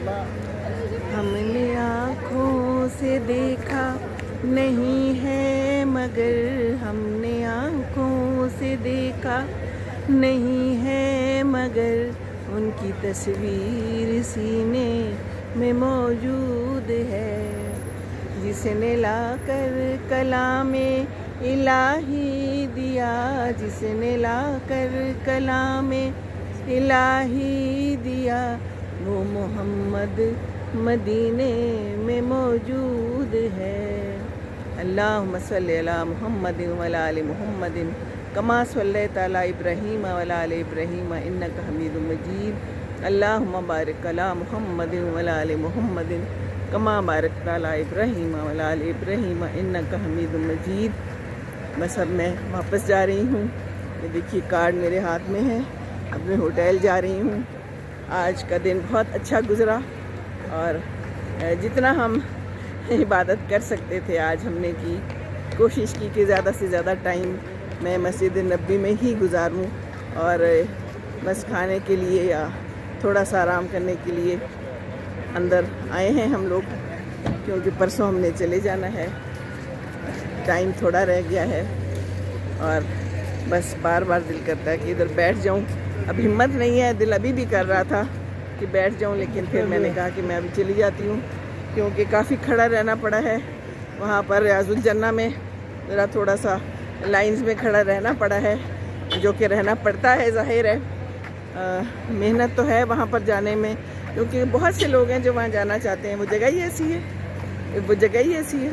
ہم نے آنکھوں سے دیکھا نہیں ہے مگر، ہم نے آنکھوں سے دیکھا نہیں ہے مگر، ان کی تصویر سینے میں موجود ہے، جس نے لا کر کلام الہی دیا، جس نے لا کر کلام الہی دیا، وہ محمد مدینے میں موجود ہے۔ اللہم صلی علی محمد وعلی آل محمد کما صلیت علی ابراہیم وعلی آل ابراہیم انک حمید مجید۔ اللہم بارک علی محمد وعلی آل محمد کما بارکت علی ابراہیم وعلی آل ابراہیم انک حمید مجید۔ بس اب میں واپس جا رہی ہوں، یہ دیکھیے کارڈ میرے ہاتھ میں ہے، اپنے ہوٹل جا رہی ہوں۔ آج کا دن بہت اچھا گزرا، اور جتنا ہم عبادت کر سکتے تھے آج ہم نے کی، کوشش کی کہ زیادہ سے زیادہ ٹائم میں مسجد نبوی میں ہی گزاروں، اور بس کھانے کے لیے یا تھوڑا سا آرام کرنے کے لیے اندر آئے ہیں ہم لوگ، کیونکہ پرسوں ہم نے چلے جانا ہے، ٹائم تھوڑا رہ گیا ہے، اور بس بار بار دل کرتا ہے کہ ادھر بیٹھ جاؤں۔ اب ہمت نہیں ہے، دل ابھی بھی کر رہا تھا کہ بیٹھ جاؤں، لیکن پھر میں نے کہا کہ میں ابھی چلی جاتی ہوں، کیونکہ کافی کھڑا رہنا پڑا ہے وہاں پر ریاض الجنہ میں، ذرا تھوڑا سا لائنز میں کھڑا رہنا پڑا ہے، جو کہ رہنا پڑتا ہے، ظاہر ہے محنت تو ہے وہاں پر جانے میں، کیونکہ بہت سے لوگ ہیں جو وہاں جانا چاہتے ہیں، وہ جگہ ہی ایسی ہے، وہ جگہ ہی ایسی ہے۔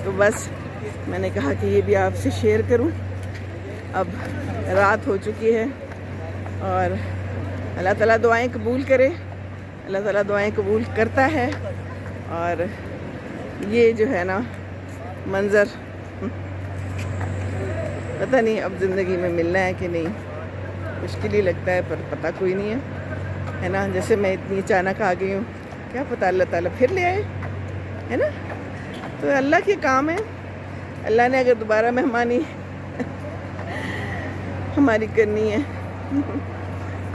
تو بس میں نے کہا کہ یہ بھی آپ سے شیئر کروں۔ اب رات ہو چکی ہے، اور اللہ تعالیٰ دعائیں قبول کرے، اللہ تعالیٰ دعائیں قبول کرتا ہے، اور یہ جو ہے نا منظر پتہ نہیں اب زندگی میں ملنا ہے کہ نہیں، مشکل ہی لگتا ہے، پر پتہ کوئی نہیں ہے نا، جیسے میں اتنی اچانک آ گئی ہوں، کیا پتہ اللہ تعالیٰ پھر لے آئے، ہے نا، تو اللہ کے کام ہے، اللہ نے اگر دوبارہ مہمانی ہماری کرنی ہے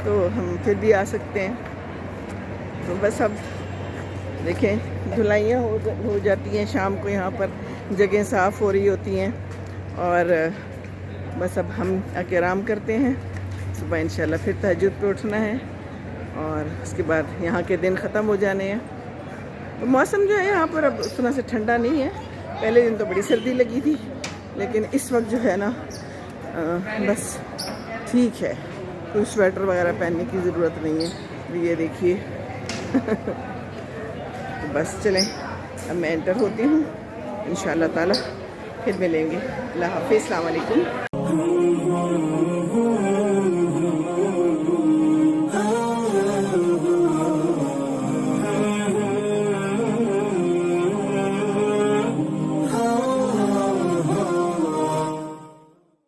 تو ہم پھر بھی آ سکتے ہیں۔ تو بس اب دیکھیں دھلائیاں ہو جاتی ہیں شام کو، یہاں پر جگہیں صاف ہو رہی ہوتی ہیں، اور بس اب ہم آرام کرتے ہیں، صبح انشاءاللہ پھر تہجد پہ اٹھنا ہے، اور اس کے بعد یہاں کے دن ختم ہو جانے ہیں۔ تو موسم جو ہے یہاں پر اب اس طرح سے ٹھنڈا نہیں ہے، پہلے دن تو بڑی سردی لگی تھی، لیکن اس وقت جو ہے نا بس ٹھیک ہے، کوئی سویٹر وغیرہ پہننے کی ضرورت نہیں ہے۔ یہ دیکھیے بس چلیں اب میں انٹر ہوتی ہوں، انشاءاللہ تعالی پھر ملیں گے۔ اللہ حافظ، السلام علیکم۔